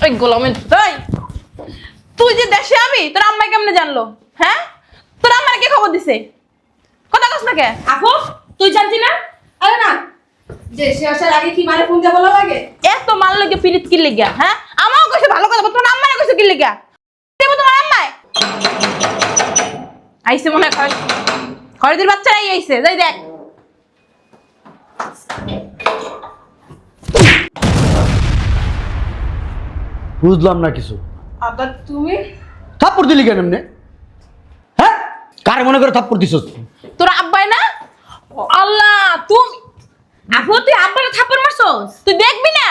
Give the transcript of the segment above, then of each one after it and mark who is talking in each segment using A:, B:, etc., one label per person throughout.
A: ওই গোলামের তাই তুই যে দেশে আবি তোর আম্মা কেমনে জানলো? হ্যাঁ, তোর আম্মার কে খবর দিছে? কথা কস না কে?
B: আপু তুই জানতি না? আরে না, যে সে আসার আগে কি মানে ফোন দিয়ে বলা লাগে?
A: এত মাল লাগে পিরিত কি লিগা? হ্যাঁ, আমাও কইছে ভালো কথা, তোর আম্মারে কইছে কি লিগা? দেব তোমার আম্মায় আইছে মনে হয় খরিদের বাচ্চারাই আইছে, যাই দেখ।
C: বুঝলাম না কিছু।
B: আবার তুমি
C: থাপ্পড় দিলি কেন এমনি? হ্যাঁ, কারে মনে করে থাপ্পড় দিছস?
A: তোর আব্বাই না? আল্লাহ, তুমি
B: আপু তুই আব্বারে থাপ্পড় মারছস?
A: তুই দেখবি না?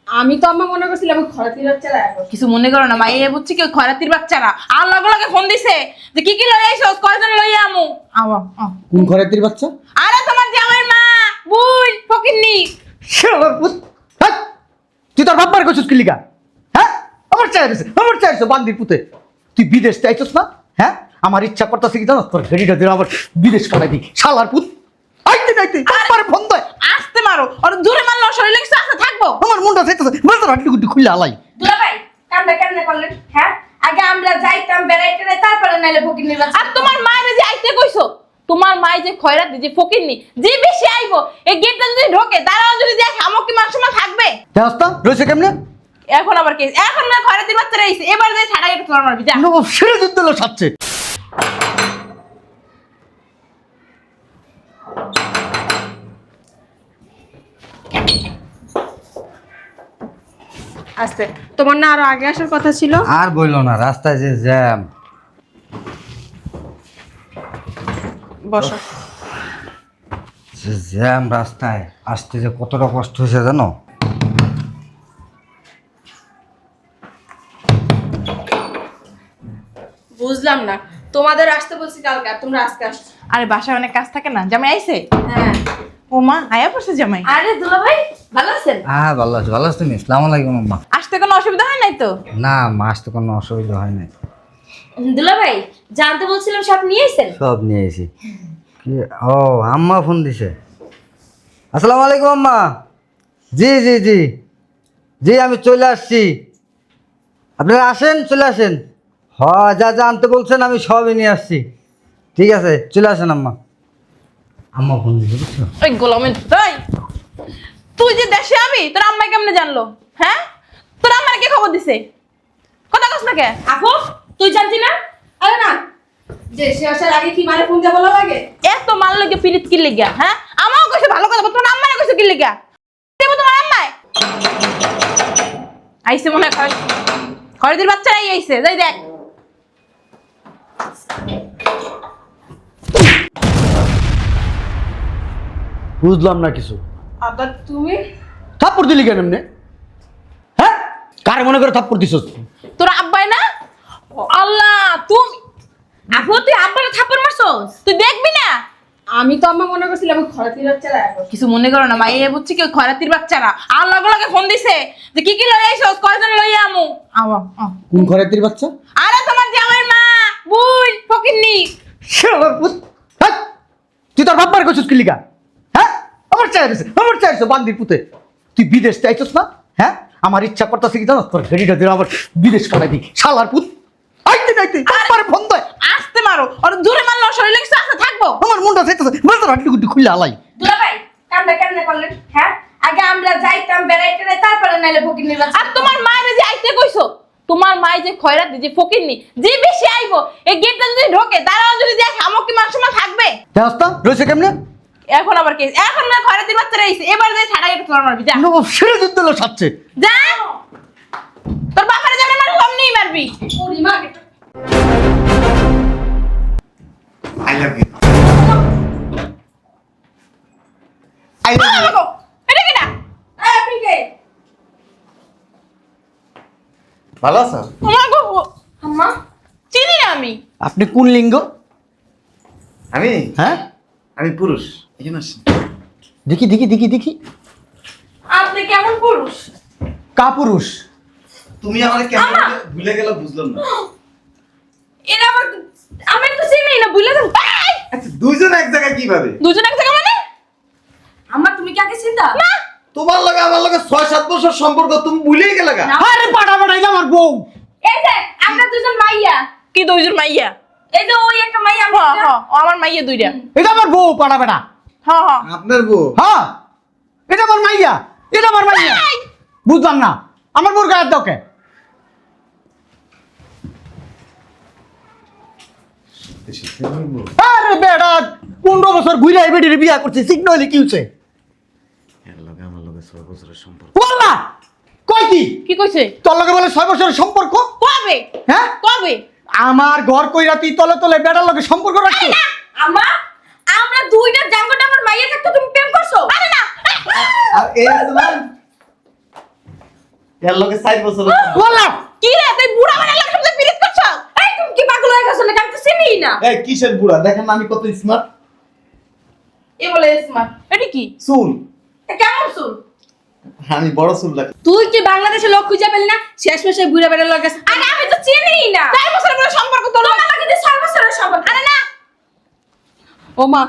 B: আমি তো আম্মা মনে করছিলাম খরাতির বাচ্চারা এখন।
A: কিছু মনে করো না, মাইয়ে বুঝছি কি খয়রাতির বাচ্চারা আর লগে লগে ফোন দিছে যে কি কি লই আইছস, কয়জন লই আমু। আওয়া
C: কোন খরাতির বাচ্চা?
A: আরে তোমার জামাইর মা বুই ফকিন্নি।
C: শালার পুত। হাট! তুই তোর বাবার কইছস কি লিগা? হ্যাঁ, আমার চাইছে বান্দির পুতে। তুই বিদেশ চাইছস না? হ্যাঁ, আমার ইচ্ছা করতেছে কি জানো, তোর গাড়িটা দিয়ে আবার বিদেশ পাঠাই দি। শালার পুত আইতে বাবার ফোন দেয়।
A: আসতে মারো আর দূরে মারলো শরীরে কিছু আছে থাকবো।
C: আমার মুন্ডা চাইতেছে মাথার হাড্ডি গুড্ডি খুলে আলাই।
B: দুলা ভাই কামটা কেমনে করলেন? হ্যাঁ, আগে আমরা যাইতাম বেড়াইতে না, তারপরে নাইলে ফকির বাচ্চা।
A: আর তোমার মায়ের যে আইতে কইছো, তোমার মাই যে খয়রাতি যে ফকিন্নি যে বেশি আইবো, এই গেটটা যদি ঢোকে তারাও যদি দেখে আমক কি মান সম্মান থাকবে?
C: রাস্তা রয়েছে কেমনে?
A: এখন আবার কি? এখন না খয়রাতির বাচ্চারা আইছে, এবার যে ছাড়াই একটু তোমার মারবি যা।
C: সেরে যুদ্ধ হলো সাচ্ছে।
B: আস্তে, তোমার না আরো আগে আসার কথা ছিল?
D: আর বইলো না, রাস্তায় যে জ্যাম।
A: বসো।
D: যে জ্যাম রাস্তায় আসতে যে কতটা কষ্ট হয়েছে জানো?
B: বুঝলাম না, তোমাদের আসতে বলছি কালকে আর তোমরা আজকে আসছো।
A: আরে বাসায় অনেক কাজ থাকে না, জামাই আইছে?
B: হ্যাঁ।
A: ও মা আয়া পড়ছে জামাই।
B: আরে দুলা ভাই ভালো আছেন?
D: হ্যাঁ ভালো আছি, ভালো আছি তুমি? আসসালামু আলাইকুম আম্মা।
A: আসতে কোনো অসুবিধা হয় নাই তো?
D: না মা, আসতে কোনো অসুবিধা হয় নাই।
B: দুলা ভাই জানতে বলছিলাম সব নিয়ে এসেছেন?
D: সব নিয়ে এসি। কি ও আম্মা ফোন দিছে। আসসালামু আলাইকুম আম্মা। জি জি জি জি আমি চলে আসছি, আপনারা আসেন, চলে আসেন। হ, যা যা আনতে বলছেন আমি সবই নিয়ে আসছি। ঠিক আছে, চলে আসেন আম্মা। আম্মা ফোন দিছে বুঝছো?
A: ওই গোলামের তাই তুই যে দেশে আবি তোর আম্মা কেমনে জানলো? হ্যাঁ, তোর আম্মার কে খবর দিছে? কথা কস না কে?
B: আপু তুই জানতি না? আরে না, যে সে আসার আগে কি মানে ফোন দিয়ে বলা লাগে?
A: এত মাল লাগে পিরিত কি লিগা? হ্যাঁ, আমাও কইছে ভালো কথা, তোর আম্মারে কইছে কি লিগা? দেব তোমার আম্মায় আইছে মনে হয় খরিদের বাচ্চারাই আইছে, যাই দেখ।
C: বুঝলাম না কিছু।
B: আবার তুমি
C: থাপ্পড় দিলি কেন এমনি? হ্যাঁ, কারে মনে করে থাপ্পড় দিছস?
A: তোর আব্বাই না? আল্লাহ, তুমি
B: আপু তুই আব্বারে থাপ্পড় মারছস?
A: তুই দেখবি না?
B: আমি তো আম্মা মনে করছিলাম খরাতির বাচ্চারা এখন।
A: কিছু মনে করো না, মাইয়ে বুঝছি কি খয়রাতির বাচ্চারা আর লগে লগে ফোন দিছে যে কি কি লই আইছস, কয়জন লই আমু। আওয়া
C: কোন খরাতির বাচ্চা?
A: আরে তোমার জামাইর মা বুই ফকিন্নি।
C: শালার পুত। হাট! তুই তোর বাবার কইছস কি লিগা? হ্যাঁ, আমার চাইছে বান্দির পুতে। তুই বিদেশ চাইছস না? হ্যাঁ, আমার ইচ্ছা করতেছে কি জানো, তোর গাড়িটা দিয়ে আবার বিদেশ পাঠাই দি। শালার পুত আইতে বাবার ফোন দেয়।
A: আসতে মারো আর দূরে মারলো শরীরে কিছু আছে থাকবো।
C: আমার মুন্ডা চাইতেছে মাথার হাড্ডি গুড্ডি খুলে আলাই।
B: দুলা ভাই কামটা কেমনে করলেন? হ্যাঁ, আগে আমরা যাইতাম বেড়াইতে না, তারপরে নাইলে ফকির বাচ্চা।
A: আর তোমার মায়ের যে আইতে কইছো, তোমার মাই যে খয়রাতি যে ফকিন্নি যে বেশি আইবো, এই গেটটা যদি ঢোকে তারাও যদি দেখে আমক কি মান সম্মান থাকবে?
C: রাস্তা রয়েছে কেমনে?
A: এখন আবার কি? এখন না খয়রাতির বাচ্চারা আইছে, এবার যে ছাড়াই একটু তোমার মারবি যা।
C: সেরে যুদ্ধ হলো সাচ্ছে।
A: যা, তোর বাপারে যেমন মারবি অমনিই মারবি।
B: ওরে মা,
D: I love you. I love you.
A: দেখো, এটা কি না?
B: এই আপনি কে?
D: ভালো আছো?
A: তোমার গো
B: আম্মা
A: চিনি না আমি।
C: আপনি কোন লিঙ্গ?
D: আমি
C: হ্যাঁ,
D: আমি পুরুষ। এখানে আসেন।
C: দেখি
B: আপনি কেমন পুরুষ?
C: কাপুরুষ।
D: তুমি আমাকে কেমন ভুলে গেল বুঝলাম না।
B: এরা আবার আমি তো চিনি না, বুঝলে তো?
D: আচ্ছা দুইজন এক জায়গায় কিভাবে?
A: দুজন এক জায়গা মানে?
B: আমার তুমি কি আগে চিন্তা?
A: না,
D: তোমার লগে আমার লগে 6-7 বছর সম্পর্ক, তুমি ভুলেই গেলে গা।
C: আরে পাড়া বউ।
B: এই যে আমরা দুজন মাইয়া,
A: কি দুইজন মাইয়া?
B: এই যে ওই একটা মাইয়া
A: হ হ ও আমার মাইয়া দুইটা।
C: এটা আমার বউ পাড়া বেটা।
A: হ হ
D: আপনার বউ?
C: হ্যাঁ, এটা আমার মাইয়া, এটা আমার মাইয়া। বুঝলাম না, আমার বউর গায়ের দাও কে? আরে বেটা 15 বছর ঘুরে এই বেটির বিয়া করছে, সিগন্যাল হইলে কি হচ্ছে?
D: আমার লগে 6 বছরের সম্পর্ক।
C: বললা কই কি?
A: কি কইছে?
C: তোর লগে বলে 6 বছরের সম্পর্ক?
A: কবে?
C: হ্যাঁ,
A: কবে?
C: আমার ঘর কইরা তুই তলে তলে বেটার লগে সম্পর্ক রাখছিস?
B: আমা, আমরা দুইটা জাঙ্গটা আমার মাইয়া থাকতো তুমি প্রেম করছো? আরে না,
D: আর এই আসলাম এর লগে 4 বছর।
C: বললা
A: কি রে তুই বুড়া বানার লাগি সবচেয়ে পিরিত করছ?
B: এই তুমি কি পাগল হয়ে গেছো নাকি? আমি তো চিনিই না।
D: এই কিসের বুড়া? দেখেন না আমি কত স্মার্ট।
A: এ বলে স্মার্ট। এটা কি?
D: চুল,
B: এ কেমন চুল?
D: আমি বড় চুল রাখি।
B: তুই কি বাংলাদেশে লোক খুঁজে পেলি না? শেষ মেশে বুড়া বেড়া লগে। আরে আমি তো চিনিই না।
A: 4 বছরের পরে সম্পর্ক তোর
B: তোমার লাগে যে 6 বছরের সম্পর্ক। আরে না,
A: ও মা,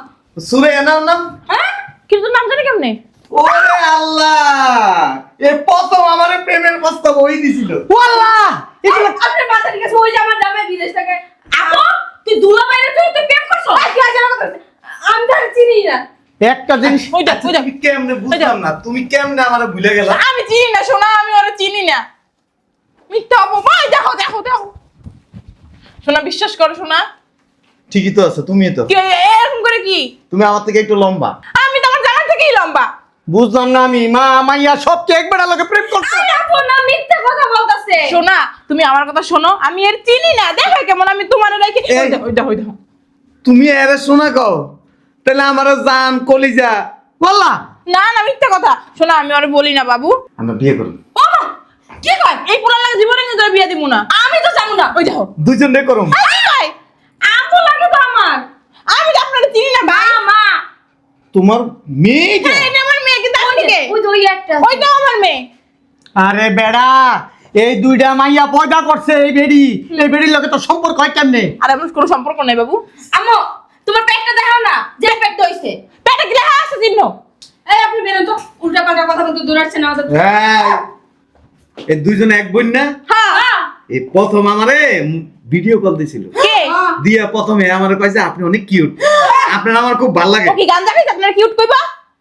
D: চুলে এনার নাম?
B: হ্যাঁ?
A: কি তোর নাম জানি কেমনে?
D: ওরে আল্লাহ, এই প্রথম আমারে প্রেমের প্রস্তাব ওই দিছিল।
C: বললা এগুলো
B: আপনার বাসা ঠিক আছে, ওই যে আমার যাবে বিদেশ থেকে। আপু, তুই দুলা বাইরে তুই প্রেম করছো? কি আছে আমার কথা? আমি তো আর চিনিই না।
C: একটা জিনিস
A: ওইটা
D: আচ্ছা,
A: ওইটা
D: তুমি কেমনে বুঝলাম না, তুমি কেমনে আমারে ভুলে গেলা?
A: আমি চিনি না সোনা, আমি ওরা চিনি না। মিথ্যা অপমান। দেখো দেখো দেখো সোনা, বিশ্বাস করো সোনা।
D: ঠিকই তো আছে, তুমি তো
A: কি এরকম করে কি?
D: তুমি আমার থেকে একটু লম্বা।
A: আমি তো আমার জামার থেকেই লম্বা।
C: বুঝলাম না আমি, মা মাইয়া সব কি এক বেটার লগে প্রেম করছে?
B: আরে আপু না, মিথ্যা কথা বলতাছে।
A: সোনা তুমি আমার কথা শোনো, আমি এর চিনি না। দেখো কেমন আমি তোমার রাখি।
D: এই-
A: ওই দেখো
D: তুমি এর শোনা কও, তাহলে আমারও জান কলিজা।
C: বললা
A: না না, মিথ্যা কথা। শোনা, আমি ওরে বলি না বাবু।
D: আমরা বিয়ে করব,
A: ও মা, কি কয়? এই পুরান লাগে জীবনে কিন্তু তোর বিয়ে দিব না।
B: আমি তো জানি না।
A: ওই দেখো
D: দুইজনে করব।
A: কি কয়?
B: আপু লাগে তো আমার।
A: আমি তো আপনার চিনি না ভাই।
B: মা,
D: তোমার মেয়ে কে?
A: হ্যাঁ, এটা আমার মেয়ে, কিন্তু আপনি কে?
B: ওই যে ওই একটা।
A: ওইটাও আমার মেয়ে।
C: আরে বেড়া, এই দুইটা মাইয়া পয়দা করছে এই বেড়ি, এই বেড়ির লগে তো সম্পর্ক হয় কেমনে?
A: আর আমার কোনো সম্পর্ক নাই বাবু।
B: আম্মু, তোমার পেটটা দেখাও না, যে পেট হইছে।
A: পেটে গিলা আছে চিহ্ন।
B: এই আপনি বেরোন তো, উল্টা পাল্টা কথা বলতে দৌড়াচ্ছেন আমাদের।
D: এই, এই দুইজনে এক বোন না?
A: হ্যাঁ।
D: এই প্রথম আমারে ভিডিও কল দিছিল,
A: কে?
D: দিয়া প্রথমে আমারে কইছে আপনি অনেক কিউট, আপনার আমার খুব ভালো লাগে।
A: ও কি গাঞ্জা খাইছে? আপনারা কিউট কইবা?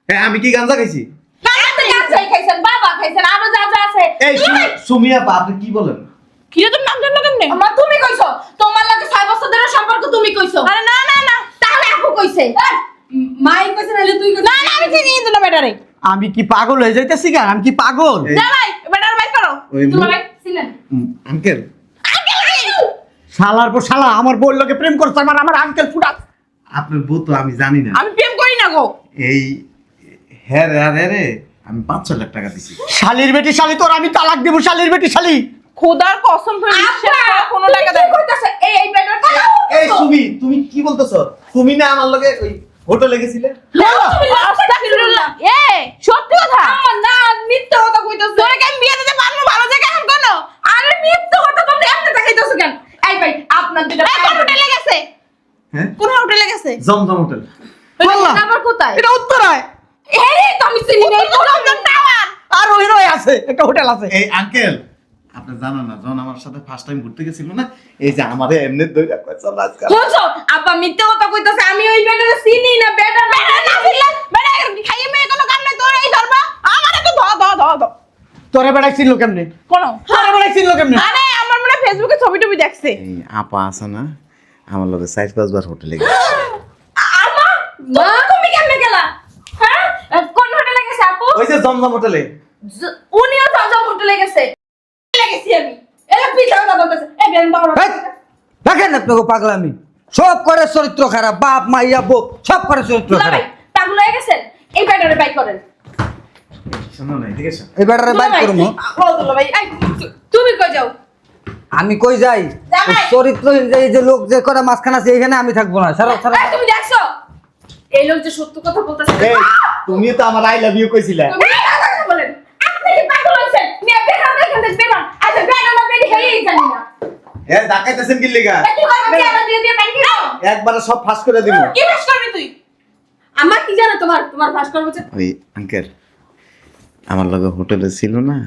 D: হ্যাঁ, আমি কি গাঁজা খাইছি?
B: আপনি গাছাই খাইছেন, বাবা খাইছেন, আরো যা যা আছে।
D: এই সুমিয়া আপা, আপনি কি বলেন?
A: কি রে, তোর নাম জানলো কেমনে?
B: মা তুমি কইছো, তোমার লাগে 6 বছর ধরে সম্পর্ক তুমি কইছো।
A: আরে না না না
B: তাহলে আপু কইছে। মাই কইছে নালে তুই কইছিস?
A: না না, আমি চিনি কিন্তু না বেটারে।
C: আমি কি পাগল হয়ে যাইতেছি গা? আমি কি পাগল?
D: এই-
A: যা ভাই, বেটার বাইক করো।
D: ওই
B: তোমার ভাই ছিলেন?
D: আঙ্কেল,
C: শালার পর শালা আমার বউর লগে প্রেম করছে, আমার আঙ্কেল ফুটা।
D: আপনার বউ তো আমি জানি না।
A: আমি প্রেম করি না গো।
D: এই হ্যাঁ রে আমি 5-6 লাখ টাকা দিছি।
C: শালির বেটি শালি, তোর আমি তালাক দেব। শালির বেটি শালি,
A: খোদার কসম করে বিশ্বাস করো, কোনো টাকা
B: দেখ
A: দেব।
B: কইতাছে এই বেটার কথা।
D: এই সুমি, তুমি কি বলতেছো? তুমি না আমার লগে ওই হোটেলে গেছিলে?
A: আস্তাগফিরুল্লাহ। এ সত্যি কথা।
B: আমার না মিথ্যা কথা কইতাছে।
A: তোরে কি আমি বিয়ে দিতে পারবো ভালো জায়গা এখন কোনো?
B: আরে মিথ্যা কথা তোমরা এমনি দেখাইতাছো কেন? এই ভাই আপনার দুইটা
A: এই কোন হোটেলে গেছে?
D: হ্যাঁ,
A: কোন হোটেলে গেছে?
D: জমজম হোটেল।
C: বললা
B: আবার কোথায়?
C: এটা উত্তরায়।
B: এই তো আমি চিনি না।
A: জমজম টাওয়ার।
C: আর ওই রয়ে আছে একটা হোটেল আছে।
D: এই আঙ্কেল, আপনি জানেন না, যখন আমার সাথে ফার্স্ট টাইম ঘুরতে গেছিল না, এই যে আমারে এমনি দইরা কয় চল আজকাল।
B: বুঝছো আব্বা মিথ্যা কথা কইতাছে, আমি ওই বেটারে চিনি না। বেটার
A: বেটা না ছিলাম, বেটা খাইয়ে মেয়ে কোনো কাম নাই তোর, এই ধরবা আমারে তো ধ।
C: তোরে বেড়াই চিনলো কেমনে?
A: কোন?
C: তোরে বেড়াই চিনলো কেমনে?
A: আরে আমার মনে হয় ফেসবুকে ছবি টবি দেখছে।
D: এই আপা আছে না, আমার লগে 4-5 বার হোটেলে গেছে।
B: আমা তুমি কেমনে গেলা? হ্যাঁ, কোন হোটেলে গেছে আপু?
D: ওই যে জমজম হোটেলে।
B: উনিও জমজম হোটেলে গেছে। গেছি আমি। এরা মিথ্যা কথা বলতেছে। এই বেন বাবা।
D: হ্যাঁ। হ্যাঁ। দেখেন আপনাকে পাগলামি, সব করে চরিত্র খারাপ, বাপ মাইয়া বউ সব করে চরিত্র
B: দুলা ভাই
D: খারাপ।
B: পাগল হয়ে গেছেন। এই বেটারে বাই করেন।
D: শোনো না, ঠিক আছে?
C: এবারে
B: দুলা
C: বাইক
B: ভাই,
C: করবো।
B: ও দুলা ভাই, এই, তুমি কই যাও?
C: আমি কই যাই?
B: যাই।
C: ওই চরিত্রহীন যে এই যে লোক যে করে মাঝখানে আছে, এখানে আমি থাকবো না। সারা সারা
B: এই, তুমি দেখছো? এই লোক যে সত্য কথা বলতেছে।
D: এই তুমি তো আমার আই লাভ ইউ কইছিলা।
B: তুমি কথা বলেন। আপনি কি পাগল হয়েছেন? মিয়া বেরান দেখেন বেরান। আচ্ছা বেরান না বেরি হেই জানি না।
D: এ ডাকাইতেছেন কি লিগা?
B: কি করবে কি আবার দিয়ে পানি খাও?
D: একবারে সব ফাঁস করে দিব।
A: কি বেশ করবি তুই?
B: আমার কি জানো তোমার ফাঁস করবো যে?
E: ওই আঙ্কেল আমার লগে হোটেলে ছিল না,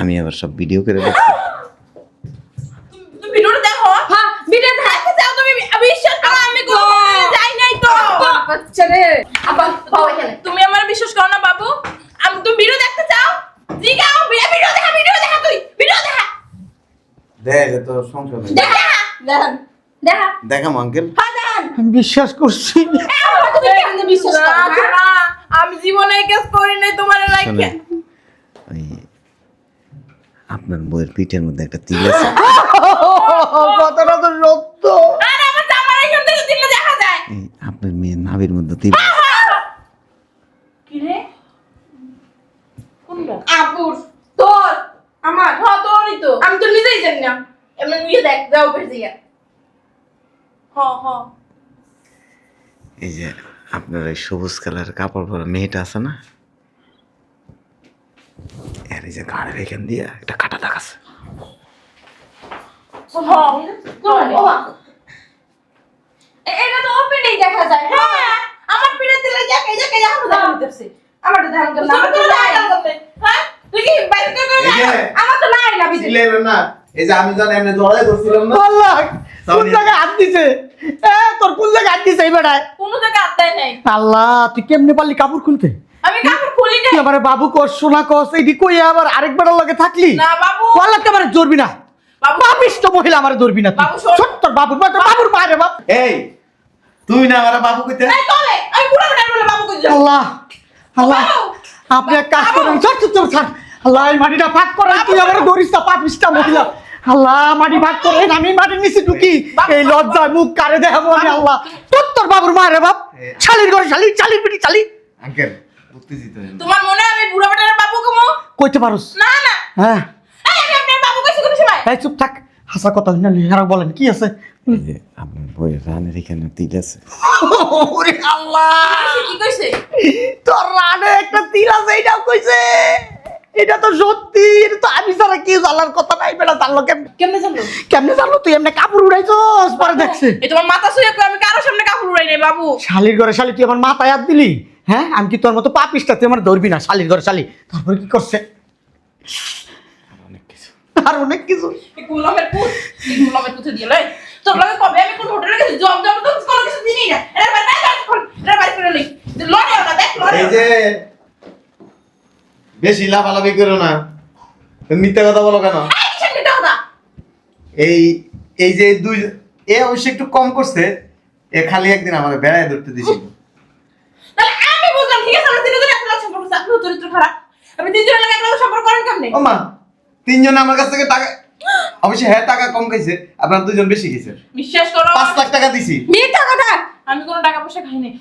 E: আমি আবার সব ভিডিও করে দেখছি।
B: বাচ্চা রে আব্বা বাবা এখানে
A: তুমি আমার বিশ্বাস করো না বাবু? আমি তুমি ভিডিও দেখতে চাও? জিগাও, ভিডিও দেখা তুই। ভিডিও দেখা।
E: দেখ তো সংসার
B: দেখা দেখান দেখা
E: দেখাম আঙ্কেল।
B: হ্যাঁ দেখান
C: আমি বিশ্বাস করছি
B: তুমি কেমনে বিশ্বাস
A: না,
B: করো
A: না, আমি জীবনে এই কাজ করি নাই তোমার লাইকে।
E: শোনেন, ওই আপনার বইয়ের পিঠের মধ্যে একটা তিল আছে।
C: কথাটা তো সত্য।
A: আরে আমার জামার এখান থেকে দিলে দেখা যায়।
E: এই আপনার মেয়ের নাভির মধ্যে তিল আছে।
A: কি রে? কোনটা?
B: আপুর তোর আমার
A: হ্যাঁ তোরই তো।
B: আমি তো নিজেই জানি না এমন নিয়ে দেখ যাও বের দিয়া
A: হ্যাঁ।
E: এই যে আপনার ওই সবুজ কালারের কাপড় পরা মেয়েটা আছে না, এর এই যে ঘাড়ের এখান দিয়ে একটা কাটা দাগ আছে।
B: এটা তো ওপেনেই দেখা যায়
A: হ্যাঁ, আমার পিঠে দিলে যাকে আমার দেখা দিতেছে।
B: আমার তো ধারণ করলাম
A: আমার তো নাই করতে। হ্যাঁ? তুই কি বাইরে থেকে
E: এই যে
B: আমার তো নাই না বিজে
E: চিল্লাইবেন না, এই যে আমি জানি এমনি জড়াই ধরছিলাম না।
C: আল্লাহ কোন জায়গায় হাত দিছে? তোর কোন জায়গায় হাত দিছে এই বেটায়?
A: কোনো জায়গায় আত্মাই নাই।
C: আল্লাহ তুই কেমনে পারলি কাপড় খুলতে?
A: আমি কাপড় খুলি নাই।
C: তুই আমার বাবু কস সোনা কস এইটি কই আবার আরেক বেটার লগে থাকলি?
A: না বাবু।
C: ওয়াল্লাহ আমারে ধরবি না।
A: বাবু।
C: পাপিষ্ট মহিলা আমারে ধরবি না তুই।
A: বাবু, শোন।
C: ছোট্ট বাবুর মারে বাপ।
E: এই তুই না আমার বাবু কইতে?
A: এই তলে, আমি পুরো বেটার বলে বাবু কই যাও।
C: আল্লাহ আল্লাহ
A: বাবু।
C: আপনি এক কাজ করেন ছাড় আল্লাহ এই মাটিটা ভাগ করেন তুই আমার ধরিস না পাপিষ্টা মহিলা আল্লাহ মাটি ভাগ করেন আমি মাটির নিচে ঢুকি
A: বাবু।
C: এই লজ্জায় মুখ কারে দেখাবো আমি আল্লাহ তোর বাবুর মা রে বাপ শালির ঘরে শালির পিটি শালি
E: আঙ্কেল উত্তেজিত হয়েন না।
A: তোমার মনে হয় আমি বুড়া বেটার বাবু কমো?
C: কইতে পারোস
A: না না।
C: হ্যাঁ
A: এই আমি আপনার বাবু কইছি কোন সময়?
C: এই চুপ থাক হাসা কথা হই না আর বলেন কি আছে
E: এই যে আপনার বইয়ের রানের এখানে তিল আছে।
C: ওরে আল্লাহ
A: কি কইছে?
C: তোর রানে একটা তিল আছে এটাও কইছে এটা তো সত্যি এটা তো আমি ছাড়া কি জানার কথা নাই বেটা জানলো
A: কেমনে জানলো?
C: কেমনে জানলো তুই এমনি কাপড় উড়াইছস পরে দেখছে
A: এই তোমার মাথা শুয়ে কই আমি কারো সামনে কাপড় উড়াই নাই বাবু।
C: শালির ঘরে শালি তুই আমার মাথায় হাত দিলি হ্যাঁ আমি কি তোর মতো পাপিষ্টা তুই আমার ধরবি না শালির ঘরে শালি তারপরে কি করছে
E: অনেক কিছু।
C: আর অনেক কিছু
A: এই গোলামের পুত, এই গোলামের পুতে দিয়ে লই। তোর লাগে কবে আমি কোন হোটেলে গেছি জব তো কোনো কিছু দিনই না। এর বাইরে করে লই। লড়ে ওটা দেখ লড়ে।
E: এই যে বেশি লাফালাফি করো না, তুমি মিথ্যা কথা বলো কেন?
A: এই সামনে দাও।
E: এই এই যে দুই এ অবশ্য একটু কম করছে, এ খালি একদিন আমাদের বেড়ায় ধরতে দিছিল।
A: তাহলে আমি বুঝলাম ঠিক আছে আমরা তিনজন একটা সম্পর্ক আছে আপনি চরিত্র খারাপ আপনি তিনজনের লাগে একটা সম্পর্ক করেন কেমনে
E: ও মা, তিনজন আমার কাছ থেকে টাকা, অবশ্যই হ্যাঁ টাকা কম খাইছে, আপনার দুজন বেশি খাইছে।
A: বিশ্বাস করো
E: 5 লাখ টাকা দিছি।
B: মিথ্যা কথা
A: আমি কোনো টাকা পয়সা খাই নাই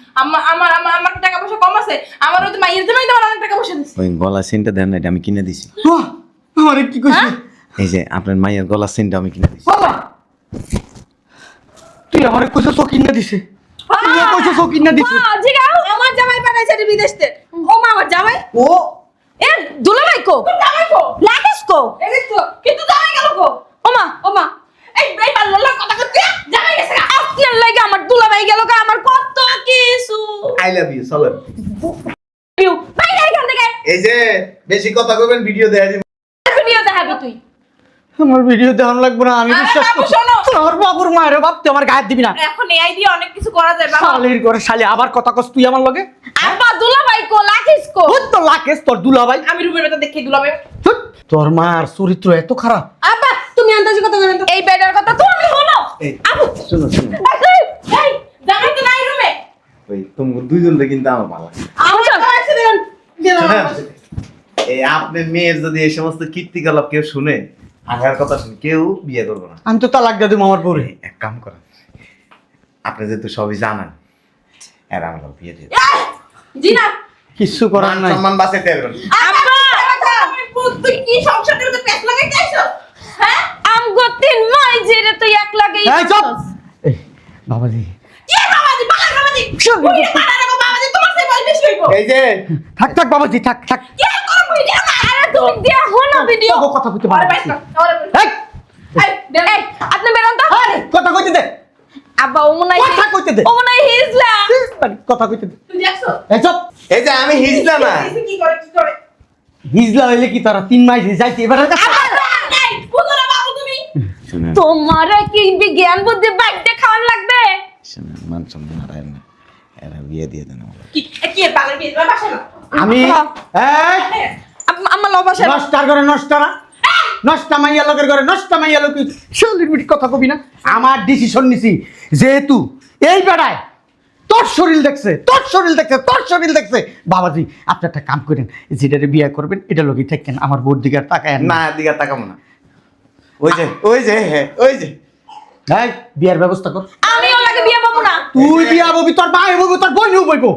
A: আমার টাকা পয়সা কম আছে আমার ওই মাইয়ের জন্যই তো আমার অনেক টাকা পয়সা দিচ্ছে
E: ওই গলা সেন্টটা দেন না, এটা আমি কিনে দিছি।
C: আমারে কি কইছিস
E: এই যে আপনার মায়ের গলা সেন্টটা আমি কিনে দিছি।
C: বাবা তুই আমারে কইছিস ও কিনে দিছে তুই কইছিস ও কিনে দিছে
B: জিগাও আমার জামাই পাঠাইছে রে বিদেশ থেকে ও মা আমার জামাই
C: ও
B: এ দুলাভাই কো
A: জামাই কো
B: লাকেশ কো
A: এই তো কিন্তু জামাই গেল কো
B: ও মা
A: এই বাল্লার কথা করতে জামাই গেছে গা।
B: আপনার লাগে আমার দুলাভাই গেল গা আমার কত কিছু
E: আই লাভ ইউ চলেন।
B: বাইরে এখান থেকে
E: এই যে বেশি কথা কইবেন ভিডিও দেয়া দিব।
B: ভিডিও দেখাবি তুই
C: আমার ভিডিও দেখান লাগবে না আমি
A: আরে
C: বিশ্বাস
A: বাবু,
C: করছি
A: শোনো।
C: তোর বাবুর মায়ের বাপ তুই আমার গায়ে দিবি না
A: এখন এই দিয়ে অনেক কিছু করা যায় বাবা
C: শালির ঘরে শালি আবার কথা কস তুই আমার লগে
B: আব্বা দুলাভাই কো লাকেশ কো
C: তোর তো লাকেশ তোর দুলাভাই
A: আমি রুমের ভেতর দেখি দুলাবে
C: ধুৎ, তোর মার চরিত্র এত খারাপ
B: আব্বা তুমি আন্দাজি কথা বলেন তো এই বেডার কথা তুমি শোনো
E: এই
B: আবু
E: শুনো শুনো,
A: এই জামাই তো নাই রুমে
E: ওই তোমরা দুইজনকে কিন্তু আমার ভালো লাগে।
A: আমার জামাই এসে দিলেন
E: শোনেন, এই আপনার মেয়ের যদি এই সমস্ত কীর্তিকলাপ কেউ শুনে, আগার কথা শুনে কেউ বিয়ে করবে না।
C: আমি তো তালাক দিয়ে দেবো আমার পরে
E: এক কাম করেন, আপনি যেহেতু সবই জানেন, আর আমরা বিয়ে দিয়ে
A: জিনা
C: কিচ্ছু করার নাই
E: সম্মান বাঁচাইতে পারবেন।
A: আব্বা আমি পুত তুই কি সংসারের মধ্যে পেট লাগাইতে আইছো হ্যাঁ
B: আমগো তিন মাই জেরে তুই এক লাগেই
C: এই চুপ এই বাবাজি
A: কি বাবাজি বালা বাবাজি
C: চল।
A: ওই বালা রাখো বাবাজি তোমার সেই বয়স বেশি হইবো
E: এই যে
C: থাক বাবাজি থাক
A: কি আর করব ভিডিও না
B: আরে তুমি দিয়া হনো ভিডিও
C: তোকে কথা কইতে
A: আরে
C: পারবো
A: বাইস না আরে
C: এই
A: এই দেন
B: এই আপনি বেরোন তো
C: আরে কথা কইতে দে
B: আব্বা ও মনে
C: কথা কইতে দে
B: ও মনে হিজলা
C: কথা কইতে দে
A: তুই দেখছো
C: এই চুপ
E: এই যে আমি হিজলা না,
A: কি করে
C: হিজলা হইলে কি তারা 3 মাস যাইতে এবারে
A: এই বুঝো না বাবু তুমি
E: শুনেন
B: তোমারে কি বিজ্ঞান বুদ্ধি বাইতে খাওয়ান লাগবে
E: শুনেন, মান সম্মান হারায়েন না। এরা বিয়ে দিয়ে দেন আমাকে।
A: কি কি পাগল বিয়ে তোমার বাসা না
C: আমি এই
B: আমার লবাসে
C: নষ্টার ঘরে নষ্টা না নষ্টা মাইয়া লোকের ঘরে নষ্টা মাইয়া লোক সেলিব্রিটি কথা কবি না। আমার ডিসিশন নিছি যেহেতু এই বেড়ায় তোর শরীর দেখছে তোর শরীর দেখছে তোর শরীর দেখছে বাবাজি আপনি একটা কাম করেন যেটারে বিয়ে করবেন এটা লোকই থাকেন আমার বোর দিকে আর তাকায়
E: না দিকে তাকাবো না। ওই যে হ্যাঁ ওই যে
C: এই বিয়ের ব্যবস্থা কর।
B: আমি ওর লাগে বিয়ে পাবো না।
C: তুই বিয়া ববি তোর ভাই ববি তোর বোনও বইবো।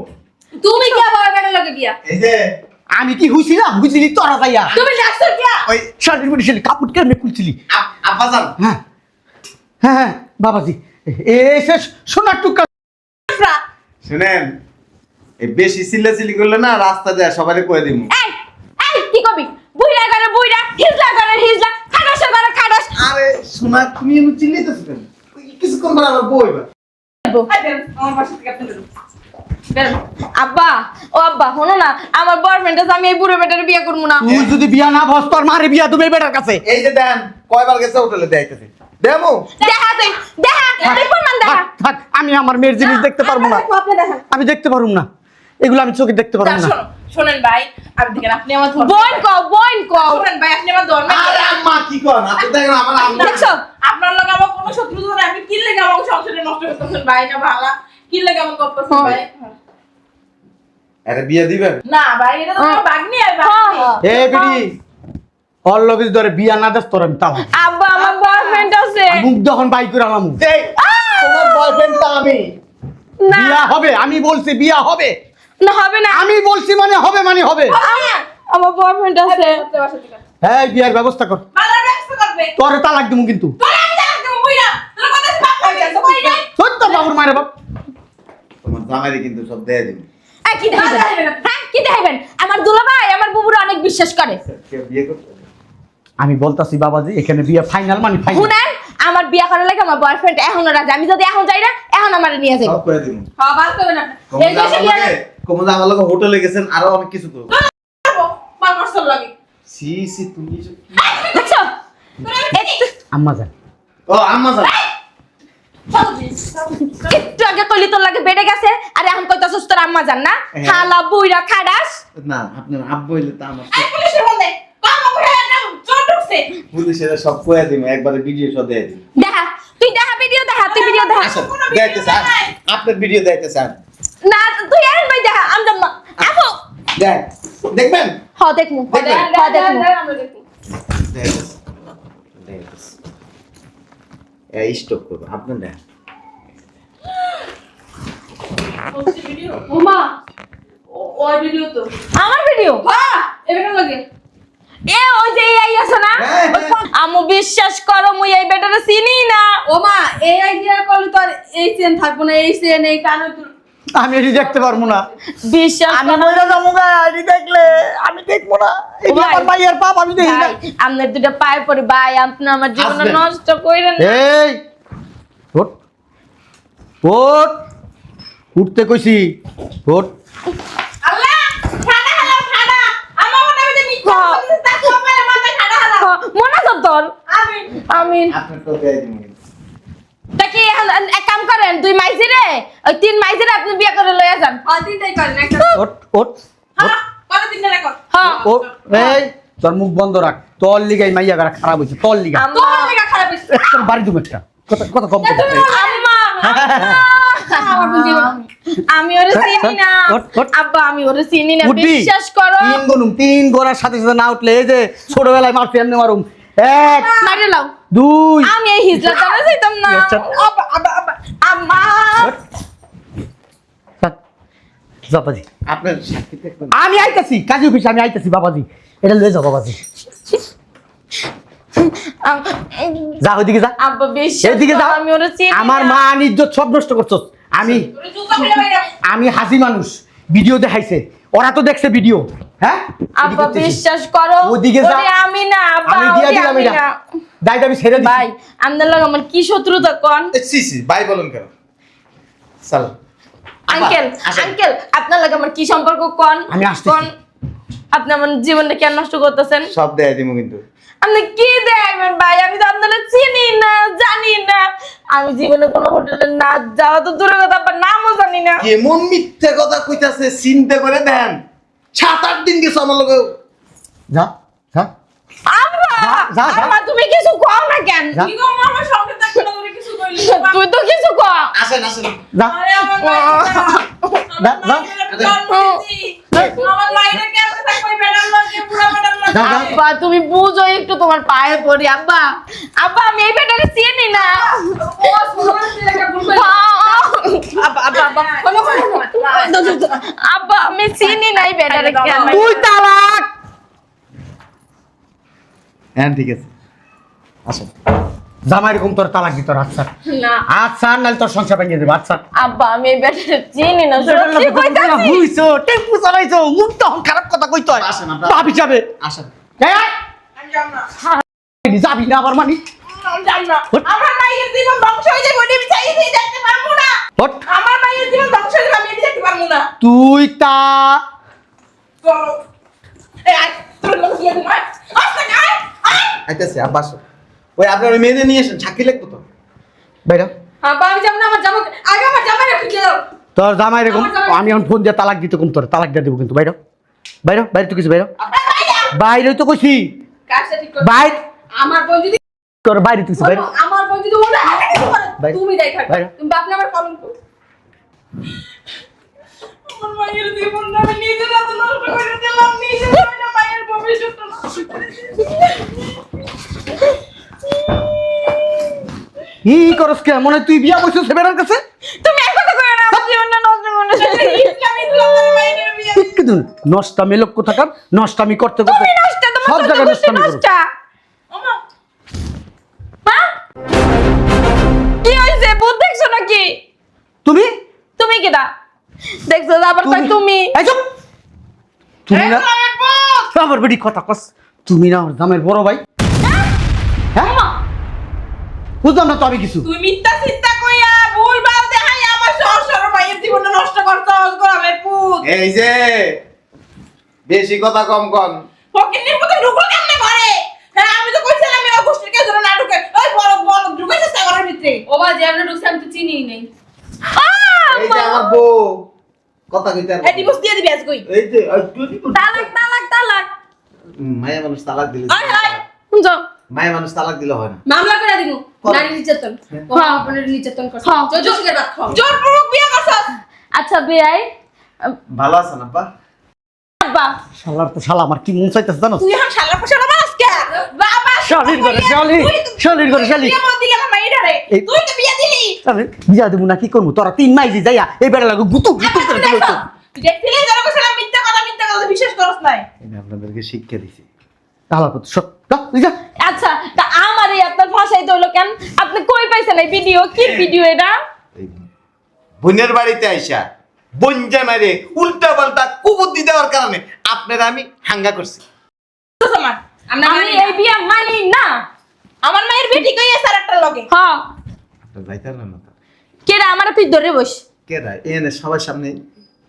B: তুমি কি আবার বেটার লাগে বিয়া?
E: এই যে
C: আমি কি হইছিলাম বুঝলি তোরা যাইয়া
B: তুমি ডাক্তার কিয়া?
E: ওই
C: শাড়ির মধ্যে ছেলে কাপড় কেমনে খুলছিলি।
E: আব্বাজান
C: হ্যাঁ হ্যাঁ হ্যাঁ বাবাজি এসে সোনার টুকরা
E: শুনেন এই বেশি চিল্লাচিল্লি করলে না রাস্তা যায় সবারই কয়ে দিব।
B: এই এই কি কবি? বুইড়া করে বুইড়া, হিজলা করে হিজলা, খাটাস করে খাটাস।
E: আরে শোনা তুমি এমন চিল্লাইতেছো কেন? কিছুক্ষণ পর আবার বইবা।
A: আমার বাসা থেকে আপনি বেরোন বেরোন
B: আব্বা ও আব্বা শোনো না, আমার বয়ফ্রেন্ড আছে, আমি এই বুড়ো বেটার বিয়ে করবো না।
C: তুই যদি বিয়া না বস তোর মারে বিয়া তুমি বেটার কাছে।
E: এই যে দেন কয়বার গেছে হোটেলে দেখাইতেছে দেমু।
B: দেখা তুই দেখা তুই প্রমাণ দেখা।
C: থাক, থাক, আমি আমার মেয়ের জিনিস দেখতে পারবো না
B: আপনি দেখেন।
C: আমি দেখতে পারবো না এগুলো আমি চোখে দেখতে পারবো না।
A: শোনো শোনেন ভাই আপনি দেখেন আপনি আমার ধর্ম
B: বোন কও বোন কও।
A: শোনেন ভাই আপনি আমার ধর্ম
E: আরে আম্মা কি কোন? আপনি দেখেন আমার আম্মা
B: দেখছো?
A: আপনার লোক আমার কোনো শত্রুতা নাই আপনি কি লেগে আমার সংসারে নষ্ট করতেছেন ভাই না ভালা কি লেগে আমার করতেছেন ভাই
E: আরে বিয়ে দিবেন?
A: না ভাই এটা তো আমার ভাগ্নি আর ভাগ্নি
C: এ বিড়ি অল লগিস ধরে বিয়া না দেস তোর আমি তাও
B: আব্বা আমার বয়ফ্রেন্ড আছে।
C: মুখ যখন বাই করে আলাম
E: এই তোমার বয়ফ্রেন্ড তো আমি।
B: না
C: বিয়া হবে আমি বলছি বিয়া হবে
B: না হবে না।
C: আমি বলছি মানে হবে মানে হবে।
B: আমার বয়ফ্রেন্ড আছে।
C: এই বিয়ার ব্যবস্থা কর
A: বালার ব্যবস্থা করবে
C: তোরে তালাক দিমু কিন্তু
A: তোরা আমি জানাতে দেবো বুইরা তোর কথা সে বাপ হয়ে গেছে কই নাই
C: তোর বাবুর মায়ের বাপ
E: তোমার জামাইরে কিন্তু সব দিয়ে দিব।
B: এই কি দেখাইবেন? হ্যাঁ কি দেখাইবেন? আমার দুলাভাই আমার বুবুরা অনেক বিশ্বাস করে।
E: কে বিয়ে করতে?
C: আমি বলতাছি বাবাজি এখানে বিয়া ফাইনাল মানে ফাইনাল।
B: শুনেন আমার বিয়া করার লাগে আমার বয়ফ্রেন্ড এখনো রাজি। আমি যদি এখন যাই না এখন আমারে নিয়ে যাবো।
E: সব করে দিব।
A: হ্যাঁ বাল করবেন আপনি এই দেশে বিয়ে
E: কোমল আমার লগে হোটেলে গেছেন আরো অনেক কিছু করব।
A: করবো মার মশল লাগে
E: সি সি তুমি এসব কি?
B: দেখছো?
C: আম্মা যান
E: ও আম্মা জান
B: একটু আগে কইলি তোর লাগে বেড়ে গেছে আর এখন কইতাছস তোর আম্মা জান না?
E: হ্যাঁ।
B: খালা বুইরা খাডাস।
E: না আপনার আব্বু হইলে তো আমার
A: এই পুলিশের বন্ধে কাম করে না চোর ঢুকছে
E: পুলিশেরা সব কয়ে দিব একবারে ভিডিও সব দিয়ে দিব।
B: দেখা তুই দেখা ভিডিও দেখা তুই ভিডিও দেখা।
E: আসেন দেখতে স্যার আপনার ভিডিও দেখতে স্যার
B: না তুই এখন ভাই দেখা আমি জান না। আপু
E: দেখ দেখবেন
B: হ দেখমু হ
E: দেখবেন?
B: দেখমু।
A: আমরা দেখি
E: এই স্টপ করব আপনি দেখ
A: ভিডিও ওমা ওই ভিডিও তো
B: আমার ভিডিও
A: হ্যাঁ এবারে লাগে
B: এ ওই যে এই আছে না
E: হ্যাঁ, হ্যাঁ।
B: আমু বিশ্বাস করো মুই এই বেটারে চিনি না।
A: ওমা এই আইডিয়া করলে তো আর এই চেন থাকবো না এই চেন এই কানে তো
C: আমি এটি দেখতে পারবো না
B: বিশ্বাস
C: আমি
B: করো
C: মইরা যাবো গা এটি দেখলে আমি দেখবো না এটি
B: ভাই।
C: আমার ভাইয়ের পাপ আমি দেখি না।
B: ভাই আপনার দুটো পায়ে পড়ে ভাই আপনি আমার জীবন
E: আসবেন।
B: নষ্ট কইরেন না।
C: এই ওঠ ওঠ উঠতে কইছি ওঠ
A: আল্লাহ ঠাডা হালা ঠাডা আমার মনে হয় যে মিথ্যা
B: হ্যাঁ।
A: বলছিস তার কপালে মাথায় ঠাডা হালা
B: মনে আছে তোর?
A: আমি
B: আমি
E: আপনার তো দিয়ে দিব
B: তা কি এখন এক কাম করেন দুই মাইজি রে ওই তিন মাইজি রে আপনি বিয়ে করে লইয়া যান।
A: হ্যাঁ তিনটাই করেন একটা
C: ওঠ ওঠ
A: হ্যাঁ কত তিনটা রেকর্ড
B: হ্যাঁ
C: ও এই তোর মুখ বন্ধ রাখ তোর লিগাই মাইয়া গারা খারাপ হইছে তোর লিগা
A: তোর লেগা খারাপ হইছে
C: তোর বাড়ি তুমি একটা কথা কথা কম কর।
B: আম্মা
A: আমার বুঝি
B: আমি ওরে চিনি না
C: ওঠ, ওঠ।
B: আব্বা আমি ওরে চিনি না
C: উঠবি?
B: বিশ্বাস করো।
C: তিন গুনুম তিন গোড়ার সাথে সাথে না উঠলে এই যে ছোটবেলায় মারছি এমনি মারুম এক
B: মারে লাও
C: দুই
B: আমি এই হিজলা তারা যাইতাম না।
C: আচ্ছা।
B: আব্বা আব্বা আব্বা আম্মা
C: বাবাজি
E: আপনার সাক্ষী দেখবেন
C: আমি আইতাছি কাজী অফিসে আমি আইতাছি বাবাজি এটা লয়ে যাও বাবাজি যা ওইদিকে যা
B: আব্বা বিশ্বাস
C: এদিকে যা
B: করো, আমি ওরে চিনি
C: আমার
B: না।
C: মা ইজ্জত সব নষ্ট করছস আমি
A: তোর জুতা ফেলে বাইরে
C: আমি হাসি মানুষ ভিডিও দেখাইছে ওরা তো দেখছে ভিডিও হ্যাঁ
B: আব্বা বিশ্বাস করো
C: ওদিকে যা।
B: ওরে আমি না আব্বা
C: আমি দিয়া
B: ওরে
C: দিলাম
B: আমি
C: এটা
B: না।
C: দায়িত্ব আমি ছেড়ে
B: ভাই
C: দিই
B: আপনার লগে আমার কি শত্রুতা কোন?
E: সি সি ভাই বলেন কেন চল
B: আঙ্কেল আঙ্কেল আপনার লগে আমার কি সম্পর্ক কোন?
C: আমি আসতেছি।
B: কোন? আপনি আমার জীবনটা কেন নষ্ট করতেছেন?
E: সব দিয়ে দিব কিন্তু
B: আপনি কি দেখবেন ভাই আমি তো আপনারা চিনি না জানি না আমি জীবনে কোনো হোটেলে না যাওয়া তো দূরের কথা আবার নামও জানি জানি না।
E: কেমন মিথ্যে কথা কইতাছে চিন্তা করে দেন 7-8 দিন গেছে আমার লগে
C: যা যা
B: আব্বা
C: যা, যা।
B: আব্বা তুমি কিছু কও না কেন?
C: যা।
A: কি গো মা আমার সঙ্গে থাকতে না করে কিছু কইলি
B: তুই তো কিছু কও।
E: আসেন আসেন
C: যা
A: আরে আমার আমার মায়ের কেমন থাকবে বেড়াল লাগে পুরা বেড়াল লাগে
C: যা, যা।
B: আব্বা তুমি বুঝো একটু, তোমার পায়ে পড়ি আব্বা। আব্বা আমি এই বেটারে চিনি না। আব্বা আব্বা আব্বা আব্বা আমি চিনি না এই বেটারে কেন?
C: তুই তালাক।
E: হ্যাঁ ঠিক আছে আসেন
C: জামাই এরকম তোর তালাক দিত আচ্ছা
B: না
C: আচ্ছা নাহলে তোর সংসার ভেঙে দেবে আচ্ছা
B: আব্বা আমি এই বেটারে চিনি না, সত্যি কইতাছি।
C: বুঝছো টেম্পু চালাইছো মুখ তখন খারাপ কথা কইতো
E: আসেন আপনারা।
C: ভাবি যাবে
E: আসেন
A: আমি যাব না
C: যাবি না আবার মানি
A: আমি যাব না আমার মায়ের জীবন ধ্বংস হয়ে যাবে আমি চাইছি দেখতে পারবো না
C: হট
A: আমার মায়ের জীবন ধ্বংস হয়ে যাবে আমি এটা দেখতে পারবো না
C: তুই তা
A: চলো এই আয় তোর লোক দিয়ে দিন আয় আস্তে আয় আয়
E: আইতাছি আব্বা আসো ওই আপনার ওই মেয়ে নিয়ে আসেন সাক্ষী লিখবো তো
C: বাইরা
B: আব্বা আমি যাব না, আমার জামা আগে আমার জামা রেখে দাও।
C: তোর জামাই এরকম
B: আমার জামাই-
C: আমি এখন ফোন দিয়ে তালাক দিতে কম তোর তালাক দিয়ে দেবো কিন্তু বাইরা বাইরা বাইরে তো কিছু বাইরা বাইরে তো কইছি
B: কাজটা ঠিক করো।
C: বাইরে
B: আমার বোন যদি
C: তোর বাইরে তো কিছু বাইরা
B: আমার বোন যদি ওটা
C: ভাই।
B: তুমি দেখ থাকবে,
C: ভাই।
B: তুমি বাপ না আমার কলঙ্ক।
A: আমার মায়ের জীবনটা আমি নিজের হাতে নষ্ট করে দিলাম নিজের হাতে মায়ের ভবিষ্যৎটা নষ্ট করে
C: কি করস কে মনে হয় তুই বিয়া বসছিস সেবেরার কাছে
B: তুমি এক কথা কইও না, আমার জীবনটা নষ্ট করো না।
A: ইসলামী ধর্মের মায়ের বিয়ে
C: কিন্তু নষ্টামি লোক কোথাকার নষ্টামি করতে করতে
B: তুমি নষ্ট, তোমার
C: সব
B: চোদ্দ
C: জায়গায়
B: গোষ্ঠী
C: নষ্টামি করো
B: নষ্ট।
A: ওমা
B: হ্যাঁ? কি হইছে? ভূত দেখছো নাকি?
C: তুমি
B: তুমি কেডা? দেখছো আবার কই তুমি?
C: এই চুপ তুমি না
A: ইসলামের পথ
C: আমার বেটি কথা কস তুমি না আমার জামের বড় ভাই হ্যাঁ বুঝলাম না তো আমি কিছু
A: তুই মিথ্যা চিন্তা কইয়া ভুলভাল দেখাই আমার সহসর মায়ের জীবনটা নষ্ট করছস গোলামের পুত
E: এই যে বেশি কথা কম কন
A: ফকিন্নির পুতে ঢুকলো কেমনে ঘরে হ্যাঁ আমি তো কইছিলাম আমি ওই গোষ্ঠীর কেউ যেন না ঢুকে ওই বড় বড় ঢুকেছে তা ঘরের ভিতরে
B: ও বা যে আমরা ঢুকছি আমি তো চিনিই নেই।
E: এই যে আমার বউ কথা কইতে
A: এই ডিভোর্স দিয়ে দিবি আজকে
E: এই যে তুই
B: তালাক তালাক তালাক।
E: মায়া মানুষ তালাক দিলে
B: আয় আয় যাও
E: মায়া মানুষ তালাক দিলে হয় না
B: মামলা করে দিমু।
E: কর।
B: নারী নির্যাতন। ও
C: হ্যাঁ।
B: আপনার নির্যাতন করছে।
C: হ্যাঁ।
B: জোজোসের বাদ খাও।
A: জোরপূর্বক বিয়ে করছস
B: আচ্ছা বিয়াই
E: ভালো আছেন আব্বা
B: আব্বা
C: শালার তো শালা আমার কি মন চাইতেছে জানো
A: তুই এখন শালা পোশালা মারস কে বাবা
C: শালির ঘরে শালি শালির ঘরে শালি
A: বিয়ে মত দিলাম আমার এটারে
C: এই-
A: তুই তো বিয়ে দিলি
C: শালি বিয়া দেবো না কি করবো তোরা 3 মাইজি যাইয়া এই বেড়া লাগো গুতু গুতু করে দিলো
A: তুই দেখছিলি যারা কইছিলাম মিথ্যা কথা বিশ্বাস করছ নাই
E: আমি আপনাদেরকে শিক্ষা দিছি
C: তাহলে কত সব যা
B: আচ্ছা তা আমারই আপনার ফাঁসাইতে হলো কেন? আপনি কই পাইছেন এই ভিডিও? কি ভিডিও এটা?
E: এই বোনের বাড়িতে আইসা বঞ্জা মারে উল্টা পাল্টা কুবুদ্ধি দেওয়ার কারণে আপনারা আমি হাঙ্গা করছি
A: আমার আমরা
B: আমি এই বিয়া মানি না।
A: আমার মায়ের বেটি কই আছে আরেকটা লগে
B: হ্যাঁ
E: যাইতে না না
B: কেডা আমার তুই ধরে বস।
E: কে রায় এনে সবার সামনে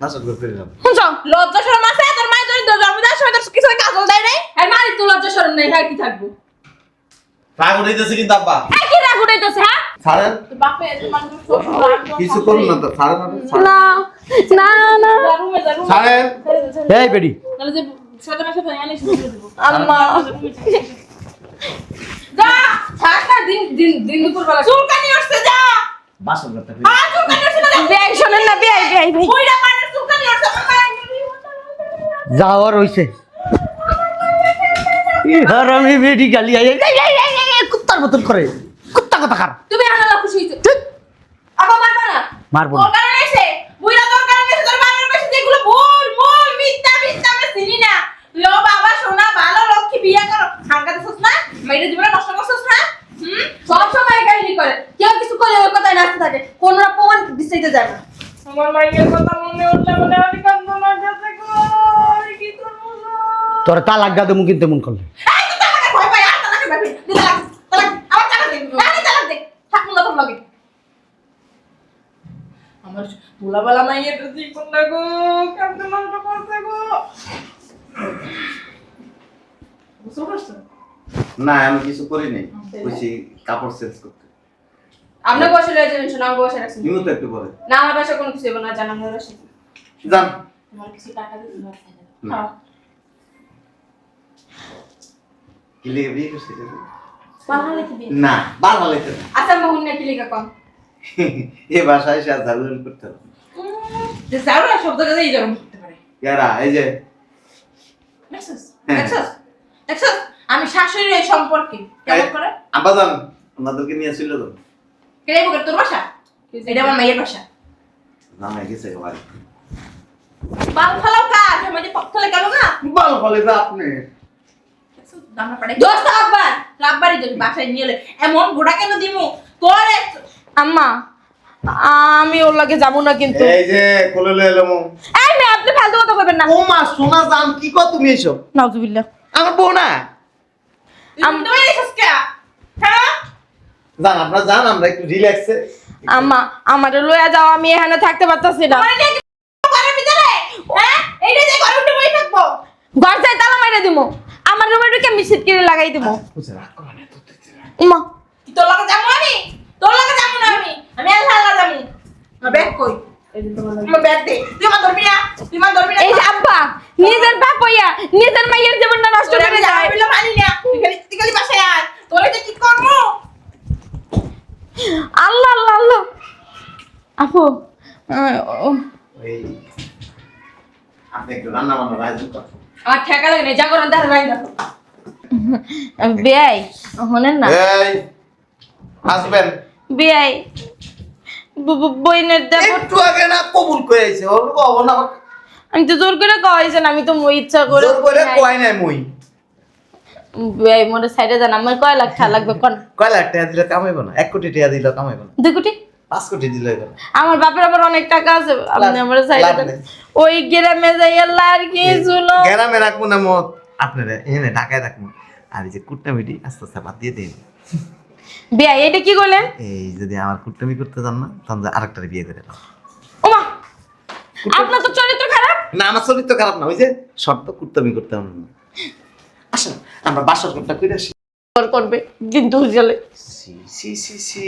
E: নাচত করে যাবো
B: শুনছো?
A: লজ্জা শরম আছে তোর মায়ের তোর জন্ম দেওয়ার সময় তোর কিছু কাজল দেয় নাই
B: এই মারি তো লজ্জা শরম নাই, হ্যাঁ কি থাকবো?
E: রাগ উঠাইতেছে কিন্তু আব্বা
B: এই কি রাগ উঠাইতেছে হ্যাঁ?
E: ছাড়েন
A: তোর বাপে তোমার শ্বশুর
E: কিছু করুন না তো ছাড়েন আপনি, ছাড়েন।
B: না না না
A: রুমে যা রুমে
E: ছাড়েন
C: এই বেডি
A: তাহলে যে সাজানোর সাথে আনি শুরু করে দেব
B: আম্মা
A: যা
B: থাক না, দিন দিন দিন দুপুর বেলা
A: চুলকানি আসছে যা
E: বাসন করতে
A: আর চুলকানি আসছে না
B: বিয়াই শোনেন না, বিয়াই বিয়াই ভাই
A: কইরা পানের চুলকানি আসছে আমার মায়ের
C: যাওয়ার হইছে ই হারামি বেডি গালি আই কুত্তার মতন করে কুত্তা কথা খারাপ
B: তুমি আনালা খুশি হইছো। আবার মারবা না।
C: মারবো
A: তোর
C: না
A: কারণে এসে বুইরা তোর কারণে এসে তোর বাবার কাছে যেগুলো ভুল ভুল মিথ্যা মিথ্যা আমরা চিনি না তুই ও বাবা সোনা ভালো লক্ষ্মী বিয়ে করো হাঙ্গা দিছস না মাইরে জীবনে নষ্ট করছস না
B: সব সময় কাহিনী করে, কেউ কিছু করে ওই কথায় নাচতে থাকে, কোন প্রমাণ দিতে যায় না।
A: আমার মায়ের কথা মনে উঠলে মনে অনেক কান্দ লাগছে গো কি করব
C: তোর তালাক দা দেবো কিন্তু এমন করলে
A: এই তো তালাকে ভয় পাই আর তালাকে ভয় পাই দিতে লাগ তালাক আবার তালাক দে না তালাক দে থাকুন না তোর লগে আমার ভোলাবালা মাইয়ের জীবন না গো কান্দ নষ্ট করছে গো বুঝছো করছো
E: না আমি কিছু করি নাই কইছি কাপড় চেঞ্জ করতে
B: আপনার বসে রয়েছে শোনা আমার বসে রাখছেন
E: নিমু তো একটু পরে।
B: না আমার বাসায় কোনো কিছু হবে না জানা আমার বাসায়
E: যান।
B: আমার কিছু টাকা দিতে হবে
E: না। কি লিগে বিয়ে করছিস রে?
B: পাহাড়ে কি বিয়ে
E: না, ভালো লাগছে না।
B: আচ্ছা বহুন না কি লিখা কম
E: এ বাসায় এসে আর ঝাড়ুঝাড়ু করতে হবে।
A: যে যাও না সব জায়গাতেই যাও করতে পারে
E: ইয়ারা, এই যে
A: দেখছস
E: হ্যাঁ।
A: দেখছস দেখছস আমি শাশুড়ির এই সম্পর্কে কেমন করে
E: আব্বাজান আমাদেরকে নিয়ে ছিল তো।
A: কে বকে তোর বাসা এটা আমার মায়ের বাসা
E: জামাই গেছে বাড়ি।
A: বাল ফালাও কাজ আমাদের পক্ষলে গেল না
E: ভালো বলে যে আপনি।
A: দেখছস দামনা পড়ে
B: দোস্ত আব্বা
A: রাববাড়ি যদি বাসায় নিয়ে এলে এমন গোড়া কেন দিমু তোর
B: আম্মা আমি ওর লাগে যাবো না কিন্তু
E: এই যে কোলে লয়ে এলাম।
B: এই মেয়ে আপনি ফালতু কথা বলবেন না
E: ও মা সোনা জান কি কও তুমি এসব?
B: নাউজুবিল্লাহ
E: আমার বউ না।
A: তুমি এসেছ কে হ্যাঁ
E: জান আপনারা জান আমরা একটু রিল্যাক্সে।
B: আম্মা আমারে লইয়া যাও আমি এখানে থাকতে পারতাছি না
A: মানে কি ঘরের ভিতরে হ্যাঁ এইটা যে ঘরে উঠে বই থাকবো
B: ঘর যাই তালা মাইরা দিমু আমার রুমে ঢুকে মিশিট করে লাগাই দিমু
E: বুঝছ না কোনে তো
B: মা
A: কি তোর লাগে যাবো আমি তোর লাগে যাবো না আমি আল্লাহ আল্লাহ যাবো আমার ব্যাগ কই আমার ব্যাগ দে তুই আমার ধরবি না তুই আমার ধরবি না
B: এই যে আব্বা নিজের বাপ হইয়া নিজের মাইয়ের জীবনটা নষ্ট
A: তোরে
B: করে
A: আমি
B: যায়
A: যাবি না মানি না তুই খালি বাসায় আয় তোরে যে কি করবো
B: আল্লাহ আল্লাহ আল্লাহ আপু
E: ওই আপনি একটু রান্না বান্না আয়োজন করুন।
B: আমার ঠেকা লাগে না জাগরণ দাঁড়া রাই দেখো বেয়াই হনেন না
E: এই আসবেন।
B: বেয়াই বইনের দেব
E: একটু আগে না কবুল করে আইছে ওর কব না
B: আমি তো জোর করে কইছেন আমি তো মই ইচ্ছা করে
E: জোর করে কয় নাই মই।
B: বেয়াই মোরে সাইডে জান আমার কয় লাখ টাকা লাগবে কোন
E: কয় লাখ টাকা দিলে কামাইবো না? 1 কোটি টাকা দিলে কামাইবো না?
B: 2 কোটি
E: 5 কোটি দিলে হইবো না?
B: আমার বাপের আবার অনেক টাকা আছে আপনি
E: লাভ-
B: আমার সাইডে
E: লাভ
B: দেন
E: নেই।
B: ওই গ্রামে যাই আল্লাহ আর কি শুনো
E: গ্রামে রাখবো না মত আপনারা এনে ঢাকায় রাখবো। আর এই যে কুটনামিটি আস্তে আস্তে বাদ দিয়ে দিন।
B: বেয়াই এটা কি করলেন
E: এই যদি আমার কুটনামি করতে চান না তখন আরেকটারে বিয়ে করে নাও।
B: ওমা আপনার তো চরিত্র খারাপ
E: না আমার চরিত্র খারাপ না, ওই যে শর্ত কুটনামি করতে হবে না। আসেন আমরা বাসর ঘরটা কইরা আসি।
B: করবে কিন্তু গেলে
E: সি সি সি সি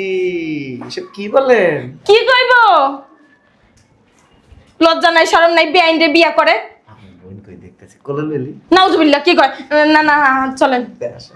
E: এসব কি বলেন?
B: কি কইব লজ্জা নাই শরম নাই বেআইন রে বিয়া করে
E: আমি বোন কই দেখতেছি কোলে লইলি
B: নাউজুবিল্লাহ কি কয় না না চলেন
E: আসেন।